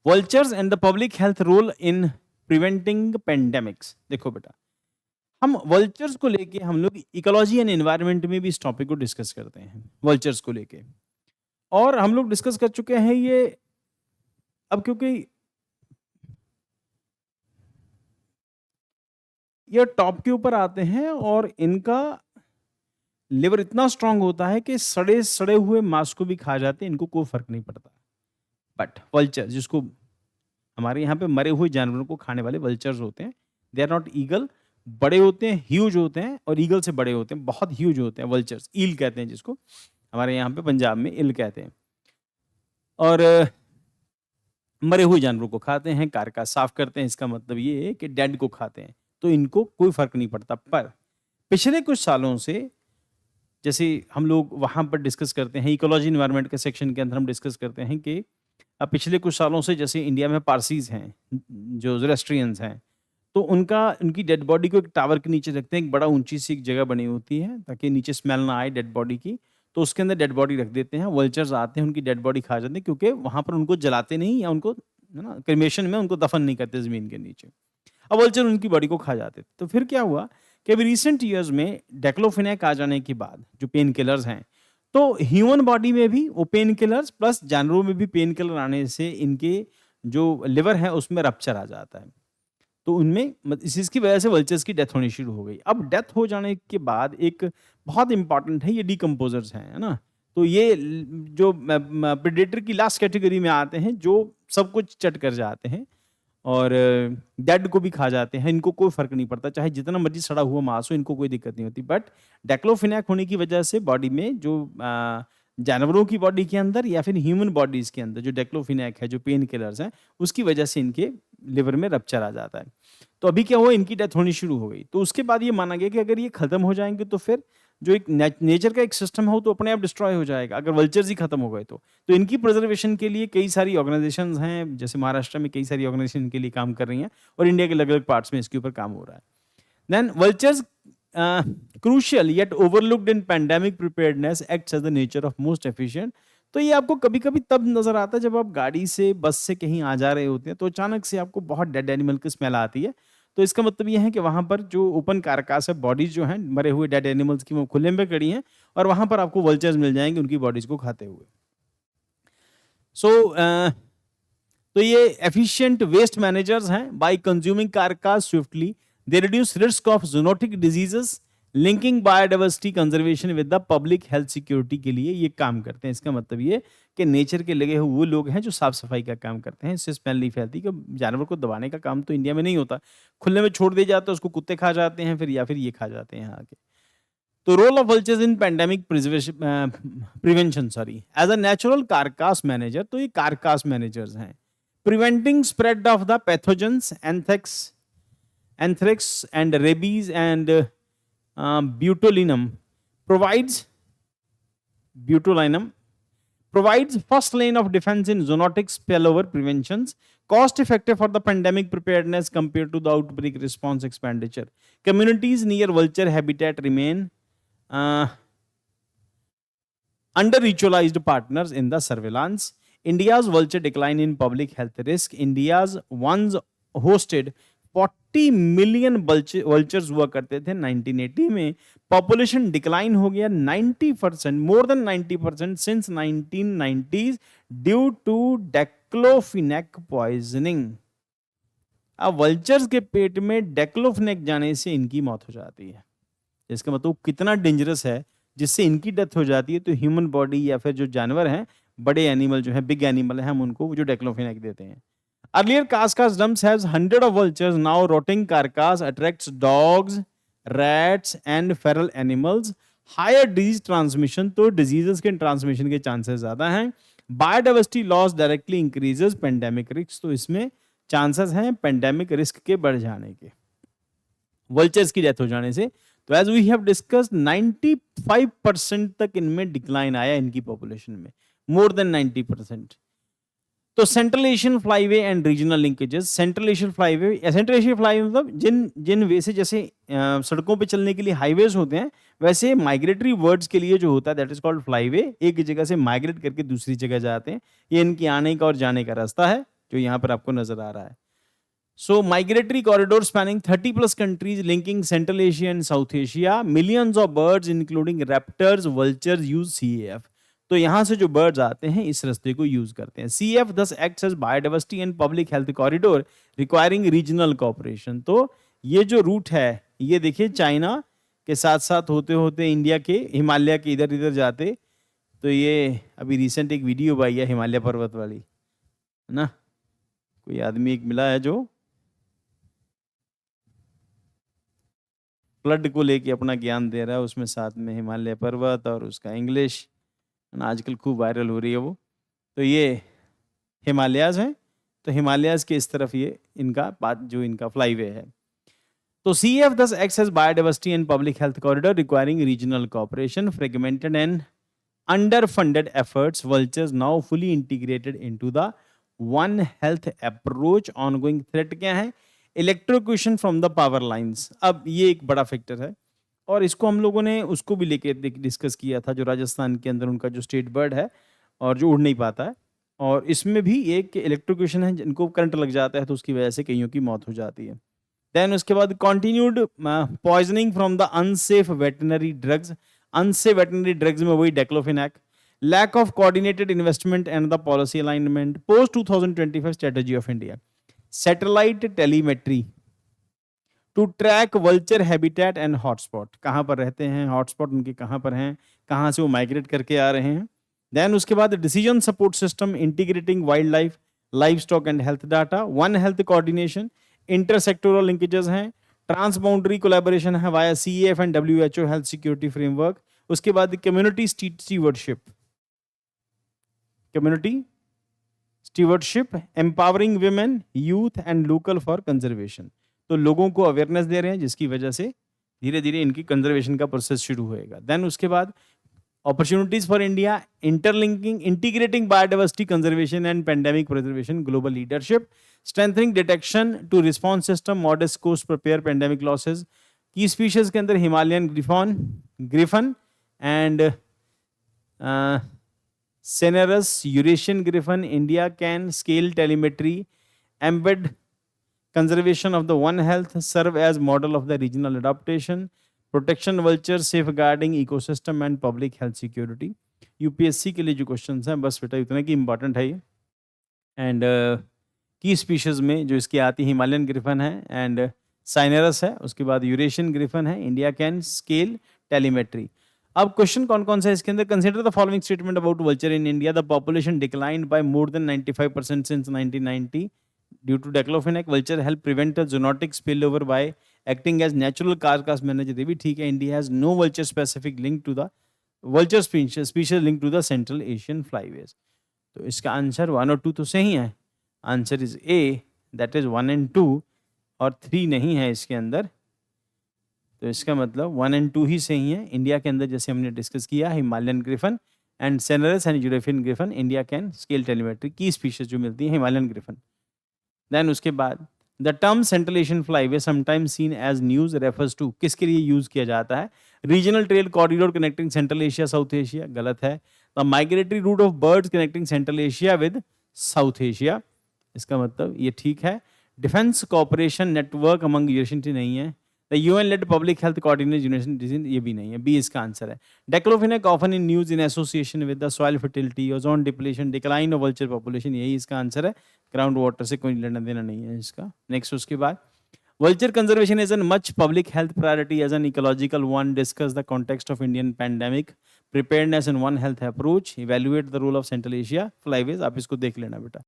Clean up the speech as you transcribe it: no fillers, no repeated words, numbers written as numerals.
Vultures and the public health role in preventing pandemics. देखो बेटा, हम वल्चर्स को लेके हम लोग इकोलॉजी एंड एनवायरनमेंट में भी इस टॉपिक को डिस्कस करते हैं, वल्चर्स को लेके। और हम लोग डिस्कस कर चुके हैं ये। अब क्योंकि ये टॉप के ऊपर आते हैं और इनका लिवर इतना स्ट्रांग होता है कि सड़े सड़े हुए मांस को भी खा जाते हैं, इनको कोई फर्क नहीं पड़ता। बट वल्चर, जिसको हमारे यहाँ पे मरे हुए जानवरों को खाने वाले वल्चर्स होते हैं, दे आर नॉट ईगल। बड़े होते हैं, ह्यूज होते हैं, और ईगल से बड़े होते हैं, बहुत ह्यूज होते हैं वल्चर्स। ईल कहते हैं जिसको, हमारे यहाँ पे पंजाब में इल कहते हैं। और मरे हुए जानवरों को खाते हैं, कारका साफ करते हैं। इसका मतलब ये है कि डेड को खाते हैं, तो इनको कोई फर्क नहीं पड़ता। पर पिछले कुछ सालों से, जैसे हम लोग वहाँ पर डिस्कस करते हैं, इकोलॉजी एनवायरनमेंट के सेक्शन के अंदर हम डिस्कस करते हैं कि अब पिछले कुछ सालों से जैसे इंडिया में पारसीज हैं, जो ज़ोरास्ट्रियंस हैं, तो उनकी डेड बॉडी को एक टावर के नीचे रखते हैं। एक बड़ा ऊंची सी एक जगह बनी होती है ताकि नीचे स्मेल ना आए डेड बॉडी की, तो उसके अंदर डेड बॉडी रख देते हैं। वल्चर्स आते हैं, उनकी डेड बॉडी खा जाते हैं, क्योंकि वहाँ पर उनको जलाते नहीं, या उनको है ना क्रेमेशन में उनको दफन नहीं करते ज़मीन के नीचे। अब वल्चर उनकी बॉडी को खा जाते थे। तो फिर क्या हुआ कि अभी रिसेंट ईयर्स में डाइक्लोफेनेक आ जाने के बाद, जो पेन किलर्स हैं, तो ह्यूमन बॉडी में भी वो पेन किलर्स प्लस जानवरों में भी पेन किलर आने से इनके जो लिवर है उसमें रप्चर आ जाता है। तो उनमें इस चीज़ की वजह से वल्चर्स की डेथ होनी शुरू हो गई। अब डेथ हो जाने के बाद एक बहुत इंपॉर्टेंट है, ये डिकम्पोजर्स हैं, है ना। तो ये जो प्रेडेटर की लास्ट कैटेगरी में आते हैं, जो सब कुछ चट कर जाते हैं और डेड को भी खा जाते हैं। इनको कोई फर्क नहीं पड़ता, चाहे जितना मर्जी सड़ा हुआ मांस हो, इनको कोई दिक्कत नहीं होती। बट डाइक्लोफेनेक होने की वजह से बॉडी में जो जानवरों की बॉडी के अंदर या फिर ह्यूमन बॉडीज के अंदर जो डाइक्लोफेनेक है, जो पेन किलर्स हैं, उसकी वजह से इनके लिवर में रप्चर आ जाता है। तो अभी क्या हुआ, इनकी डेथ होनी शुरू हो गई। तो उसके बाद ये माना गया कि अगर ये खत्म हो जाएंगे तो फिर जो एक नेचर का एक सिस्टम हो तो अपने आप डिस्ट्रॉय हो जाएगा, अगर वल्चर्स ही खत्म हो गए तो इनकी प्रिजर्वेशन के लिए कई सारी ऑर्गेनाइजेशंस हैं। जैसे महाराष्ट्र में कई सारी ऑर्गेनाइजेशन इनके लिए काम कर रही हैं, और इंडिया के अलग अलग पार्ट्स में इसके ऊपर काम हो रहा है। Then vultures crucial yet overlooked in pandemic preparedness acts as the nature of most efficient। तो ये आपको कभी कभी तब नजर आता है जब आप गाड़ी से, बस से कहीं आ जा रहे होते हैं, तो अचानक से आपको बहुत डेड एनिमल की स्मेल आती है। तो इसका मतलब ये है कि वहां पर जो ओपन कारकास है, बॉडीज जो हैं मरे हुए डेड एनिमल्स की, वो खुले में खड़ी हैं, और वहां पर आपको वल्चर्स मिल जाएंगे उनकी बॉडीज को खाते हुए। तो ये एफिशिएंट वेस्ट मैनेजर्स हैं। Bye consuming कारकास swiftly they reduce risk of zoonotic diseases, linking biodiversity conservation with the public health security के लिए ये काम करते हैं। इसका मतलब ये कि नेचर के लगे हुए वो लोग हैं जो साफ सफाई का काम करते हैं, इससे स्मेल नहीं फैलती। कि जानवर को दबाने का काम तो इंडिया में नहीं होता, खुले में छोड़ दिया जाता है, उसको कुत्ते खा जाते हैं फिर, या फिर ये खा जाते हैं यहाँ के। तो role of vultures in pandemic prevention, sorry, as a natural carcass manager. तो ये कारकास मैनेजर्स हैं। Preventing spread of the pathogens anthrax and rabies and botulinum provides first lane of defense in zoonotic spillover preventions, cost effective for the pandemic preparedness compared to the outbreak response expenditure. Communities near vulture habitat remain under ritualized partners in the surveillance. India's vulture decline in public health risk. India's once hosted 40 million vultures हुआ करते थे 1980 में। Population decline हो गया 90%, more than 90% since 1990s due to diclofenac poisoning. अब vultures के पेट में डाइक्लोफेनेक जाने से इनकी मौत हो जाती है। इसका मतलब कितना डेंजरस है, जिससे इनकी डेथ हो जाती है। तो ह्यूमन बॉडी या फिर जो जानवर हैं, बड़े एनिमल जो है, बिग एनिमल है, हम उनको जो डाइक्लोफेनेक देते हैं। Earlier carcass dumps has hundred of vultures. Now rotting carcass attracts dogs, rats and feral animals. Higher disease transmission, तो diseases के transmission के chances ज़्यादा हैं। Biodiversity loss directly increases pandemic risk। तो इसमें chances हैं pandemic risk के बढ़ जाने के, vultures की death हो जाने से। तो as we have discussed 95% तक इनमें decline आया, इनकी population में more than 90%। तो central Asian flyway and regional linkages. Central Asian flyway मतलब जिन वे से, जैसे सड़कों पे चलने के लिए हाईवेज होते हैं, वैसे माइग्रेटरी बर्ड्स के लिए जो होता है दैट इज कॉल्ड फ्लाईवे। एक जगह से माइग्रेट करके दूसरी जगह जाते हैं, ये इनकी आने का और जाने का रास्ता है, जो यहाँ पर आपको नजर आ रहा है. So migratory corridor spanning 30 plus countries linking Central Asia and South Asia. Millions of birds including raptors, vultures use CAF. तो यहाँ से जो birds आते हैं इस रास्ते को यूज करते हैं. CAF thus acts as biodiversity and public health corridor requiring regional cooperation. तो ये जो रूट है ये देखिए चाइना के साथ साथ होते होते इंडिया के हिमालय के इधर इधर जाते. तो ये अभी रिसेंट एक वीडियो आई है हिमालय पर्वत वाली, है ना. कोई आदमी एक मिला है जो फ्लड को लेके अपना ज्ञान दे रहा है, उसमें साथ में हिमालय पर्वत और उसका इंग्लिश आजकल खूब वायरल हो रही है वो. तो ये हिमालयाज हैं, तो हिमालयाज के इस तरफ ये इनका बात जो इनका फ्लाईवे है. तो CAF thus acts as biodiversity and public health corridor requiring regional cooperation. Fragmented and underfunded efforts, vultures now fully integrated into the One Health approach. Ongoing threat क्या है? Electrocution from the power lines. अब ये एक बड़ा factor है और इसको हम लोगों ने उसको भी लेके डिस्कस किया था जो राजस्थान के अंदर उनका जो स्टेट बर्ड है और जो उड़ नहीं पाता है, और इसमें भी एक इलेक्ट्रोक्यूशन है, जिनको करंट लग जाता है तो उसकी वजह से कईयों की मौत हो जाती है. देन उसके बाद continued poisoning from the unsafe veterinary drugs. Unsafe veterinary drugs में वही diclofenac. Lack of coordinated investment and the policy alignment. Post 2025 strategy of India. Satellite telemetry to track vulture habitat and hotspot. कहाँ पर रहते हैं, hotspot उनके कहाँ पर हैं, कहाँ से वो माइग्रेट करके आ रहे हैं. देन उसके बाद decision support system integrating wild life, life stock and health data. One health coordination. Intersectoral linkages हैं. ट्रांसबाउंड्री कोलैबोरेशन है via CAF and WHO health security framework. उसके बाद community stewardship, community stewardship empowering women, youth and local for conservation. तो लोगों को awareness दे रहे हैं जिसकी वजह से धीरे धीरे इनकी कंजर्वेशन का प्रोसेस शुरू होएगा. देन उसके बाद opportunities for India, interlinking integrating biodiversity conservation and pandemic preservation, global leadership, strengthening detection to response system, modest cost prepare pandemic losses. की स्पीशीज के अंदर Himalayan griffon and Cenerus, Eurasian griffin. India can scale telemetry, embed conservation of the One Health, serve as model of the regional adaptation, protection vultures, safeguarding ecosystem and public health security. UPSC के लिए जो question हैं बस बेटा इतना कि important है ये. एंड की स्पीशीज में जो इसकी आती है हिमालयन ग्रिफन है एंड साइनेरस है. उसके बाद यूरेशियन ग्रिफन है. India can scale telemetry. अब क्वेश्चन कौन कौन सा है इसके अंदर. Consider the following statement about vulture in India. The population declined by more than 95% since 1990 due to diclofenac. Vulture help prevent a zoonotic spill over by acting as natural carcass manager. ये भी ठीक है. India has no vulture specific link to the vulture species link to the central Asian flyways. तो इसका answer 1 और 2 तो सही है. Answer is A, that is 1 and 2, और 3 नहीं है इसके अंदर. तो इसका मतलब 1 एंड 2 ही सही है. इंडिया के अंदर जैसे हमने डिस्कस किया Himalayan griffon and cinereous and European griffon. India can scale telemetry की स्पीशीज जो मिलती है हिमालयन ग्रिफन. देन उसके बाद the term Central Asian flyway sometimes seen as news refers to. किसके लिए यूज किया जाता है? Regional trail corridor connecting Central Asia South Asia. गलत है. The migratory route of birds connecting Central Asia with South Asia. इसका मतलब ये ठीक है. Defence cooperation network among Eurasian नहीं है. The UN-led public health coordination, ये भी नहीं है. बी इसका आंसर है. Diclofenac often in use in association with the soil fertility, ozone depletion, decline of vulture population, यही इसका आंसर है. ग्राउंड वाटर से कोई लेना देना नहीं है इसका. नेक्स्ट उसके बाद vulture conservation is a much public health priority as an ecological one. Discuss the context of Indian pandemic preparedness and One Health approach. Evaluate the role of Central Asia flyways. आप इसको देख लेना बेटा.